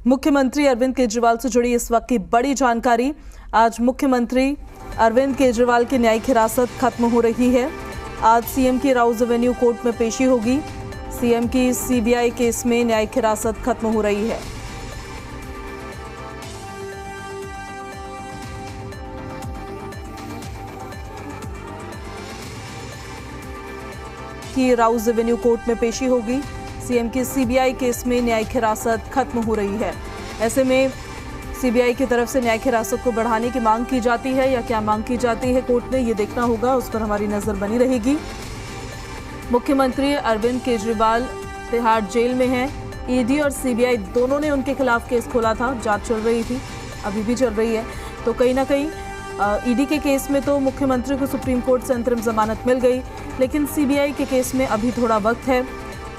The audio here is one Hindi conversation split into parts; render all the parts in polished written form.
मुख्यमंत्री अरविंद केजरीवाल से जुड़ी इस वक्त की बड़ी जानकारी। आज मुख्यमंत्री अरविंद केजरीवाल की न्यायिक हिरासत खत्म हो रही है। आज सीएम की राउज एवेन्यू कोर्ट में पेशी होगी। सीएम की सीबीआई केस में न्यायिक हिरासत खत्म हो रही है। की राउज एवेन्यू कोर्ट में पेशी होगी। सीएम की सीबीआई केस में न्यायिक हिरासत खत्म हो रही है। ऐसे में सीबीआई की तरफ से न्यायिक हिरासत को बढ़ाने की मांग की जाती है या क्या मांग की जाती है कोर्ट में, ये देखना होगा, उस पर हमारी नजर बनी रहेगी। मुख्यमंत्री अरविंद केजरीवाल तिहाड़ जेल में हैं। ईडी और सीबीआई दोनों ने उनके खिलाफ केस खोला था। जांच चल रही थी, अभी भी चल रही है। तो कहीं ना कहीं ईडी के केस में तो मुख्यमंत्री को सुप्रीम कोर्ट से अंतरिम जमानत मिल गई, लेकिन सीबीआई के केस में अभी थोड़ा वक्त है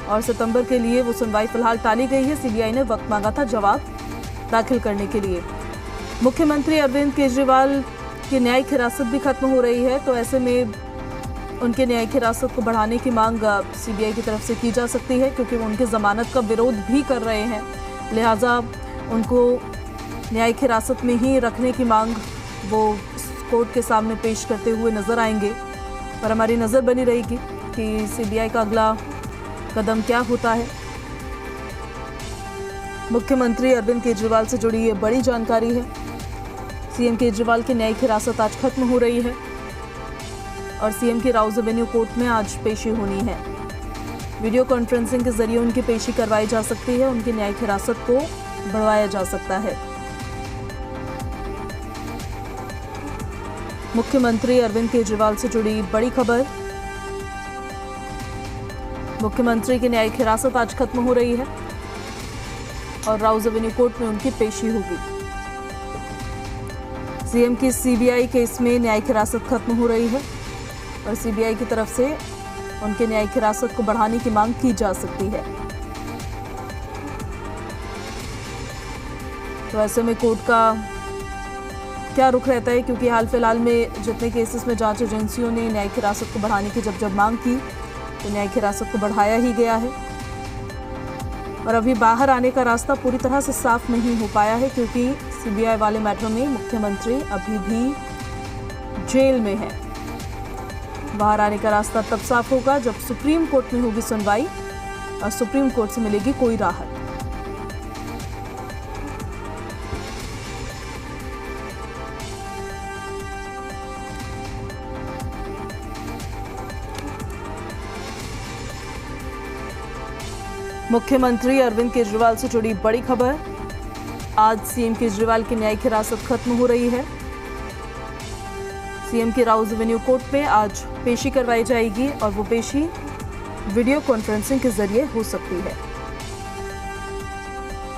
और सितंबर के लिए वो सुनवाई फिलहाल टाली गई है। सीबीआई ने वक्त मांगा था जवाब दाखिल करने के लिए। मुख्यमंत्री अरविंद केजरीवाल की न्यायिक हिरासत भी खत्म हो रही है, तो ऐसे में उनके न्यायिक हिरासत को बढ़ाने की मांग सीबीआई की तरफ से की जा सकती है, क्योंकि वो उनकी जमानत का विरोध भी कर रहे हैं। लिहाजा उनको न्यायिक हिरासत में ही रखने की मांग वो कोर्ट के सामने पेश करते हुए नजर आएंगे। और हमारी नज़र बनी रहेगी कि सीबीआई का अगला कदम क्या होता है। मुख्यमंत्री अरविंद केजरीवाल से जुड़ी ये बड़ी जानकारी है। सीएम केजरीवाल की न्यायिक हिरासत आज खत्म हो रही है और सीएम की राउज एवेन्यू कोर्ट में आज पेशी होनी है। वीडियो कॉन्फ्रेंसिंग के जरिए उनकी पेशी करवाई जा सकती है। उनकी न्यायिक हिरासत को बढ़वाया जा सकता है। मुख्यमंत्री अरविंद केजरीवाल से जुड़ी बड़ी खबर। मुख्यमंत्री की न्यायिक हिरासत आज खत्म हो रही है और राउज एवेन्यू कोर्ट में उनकी पेशी होगी। सीएम की सीबीआई केस में न्यायिक हिरासत खत्म हो रही है और सीबीआई की तरफ से उनके न्यायिक हिरासत को बढ़ाने की मांग की जा सकती है। तो ऐसे में कोर्ट का क्या रुख रहता है, क्योंकि हाल फिलहाल में जितने केसेस में जांच एजेंसियों ने न्यायिक हिरासत को बढ़ाने की जब मांग की, तो न्यायिक हिरासत को बढ़ाया ही गया है। और अभी बाहर आने का रास्ता पूरी तरह से साफ नहीं हो पाया है, क्योंकि सीबीआई वाले मैटर में मुख्यमंत्री अभी भी जेल में है। बाहर आने का रास्ता तब साफ होगा जब सुप्रीम कोर्ट में होगी सुनवाई और सुप्रीम कोर्ट से मिलेगी कोई राहत। मुख्यमंत्री अरविंद केजरीवाल से जुड़ी बड़ी खबर। आज सीएम केजरीवाल की न्यायिक हिरासत खत्म हो रही है। सीएम की राउज एवेन्यू कोर्ट में आज पेशी करवाई जाएगी और वो पेशी वीडियो कॉन्फ्रेंसिंग के जरिए हो सकती है।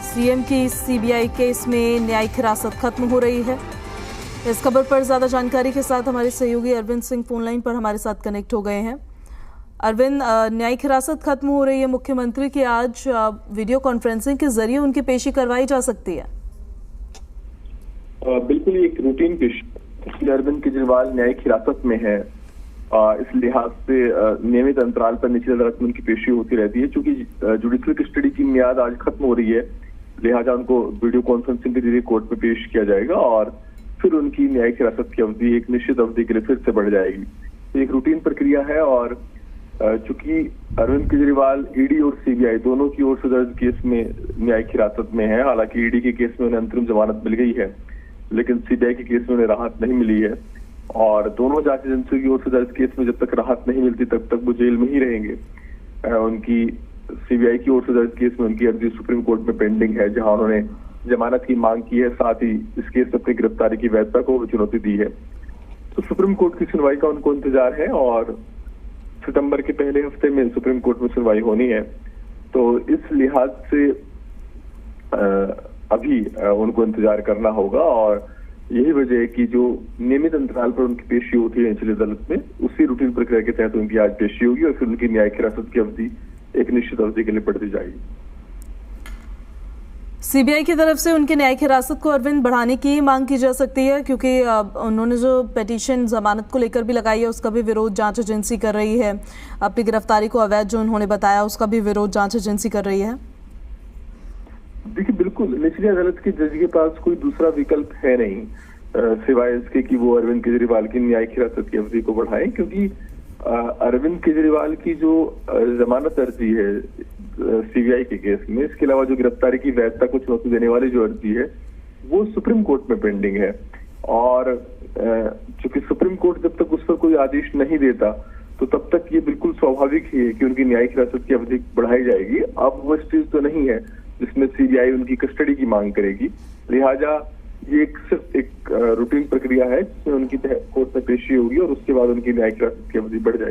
सीएम की सीबीआई केस में न्यायिक हिरासत खत्म हो रही है। इस खबर पर ज्यादा जानकारी के साथ हमारे सहयोगी अरविंद सिंह फोनलाइन पर हमारे साथ कनेक्ट हो गए हैं। अरविंद, न्यायिक हिरासत खत्म हो रही है मुख्यमंत्री की, आज वीडियो कॉन्फ्रेंसिंग के जरिए उनकी पेशी करवाई जा सकती है। बिल्कुल, एक रूटीन पेशी। अरविंद केजरीवाल न्यायिक हिरासत में है, इस लिहाज से नियमित अंतराल पर निचली अदालत में उनकी पेशी होती रहती है। चूंकि जुडिशियल कस्टडी की मियाद आज खत्म हो रही है, लिहाजा उनको वीडियो कॉन्फ्रेंसिंग के जरिए कोर्ट में पेश किया जाएगा और फिर उनकी न्यायिक हिरासत की अवधि एक निश्चित अवधि के लिए फिर से बढ़ जाएगी। तो एक रूटीन प्रक्रिया है और चूंकि अरविंद केजरीवाल ईडी और सीबीआई दोनों की ओर से दर्ज केस में न्यायिक हिरासत में है। हालांकि ईडी के केस में उन्हें अंतरिम जमानत मिल गई है, लेकिन सीबीआई के केस में उन्हें राहत नहीं मिली है और दोनों जांच एजेंसियों की ओर से दर्ज केस में जब तक राहत नहीं मिलती तब तक वो जेल में ही रहेंगे। उनकी सीबीआई की ओर से दर्ज केस में उनकी अर्जी सुप्रीम कोर्ट में पेंडिंग है, जहां उन्होंने जमानत की मांग की है, साथ ही इस केस में अपनी गिरफ्तारी की वैधता को चुनौती दी है। तो सुप्रीम कोर्ट की सुनवाई का उनको इंतजार है और सितंबर के पहले हफ्ते में सुप्रीम कोर्ट में सुनवाई होनी है। तो इस लिहाज से अभी उनको इंतजार करना होगा और यही वजह है कि जो नियमित अंतराल पर उनकी पेशी होती है निचली अदालत में, उसी रूटीन प्रक्रिया के तहत उनकी आज पेशी होगी और फिर उनकी न्यायिक हिरासत की अवधि एक निश्चित अवधि के लिए बढ़ती जाएगी। सीबीआई की तरफ से उनकी न्यायिक हिरासत को अरविंद बढ़ाने की मांग की जा सकती है, क्योंकि उन्होंने जो पिटीशन जमानत को लेकर भी लगाई है उसका भी विरोध जांच एजेंसी कर रही है। अपनी गिरफ्तारी को अवैध जो उन्होंने बताया उसका भी विरोध जांच एजेंसी कर रही है। देखिए, बिल्कुल बिल्कुल निचली अदालत के जज के पास कोई दूसरा विकल्प है नहीं सिवाय इसके कि वो अरविंद केजरीवाल की न्यायिक हिरासत की अवधि को बढ़ाएं, क्योंकि अरविंद केजरीवाल की जो जमानत अर्जी है सीबीआई के केस में, इसके अलावा जो गिरफ्तारी की वैधता को चुनौती देने वाली जो अर्जी है वो सुप्रीम कोर्ट में पेंडिंग है। और चूंकि सुप्रीम कोर्ट जब तक उस पर कोई आदेश नहीं देता तो तब तक ये बिल्कुल स्वाभाविक ही है कि उनकी न्यायिक हिरासत की अवधि बढ़ाई जाएगी। अब वो स्टेज तो नहीं है जिसमें सीबीआई उनकी कस्टडी की मांग करेगी, लिहाजा ये सिर्फ एक रूटीन प्रक्रिया है जिसमें उनकी कोर्ट में पेशी होगी और उसके बाद उनकी न्यायिक हिरासत की अवधि बढ़ जाएगी।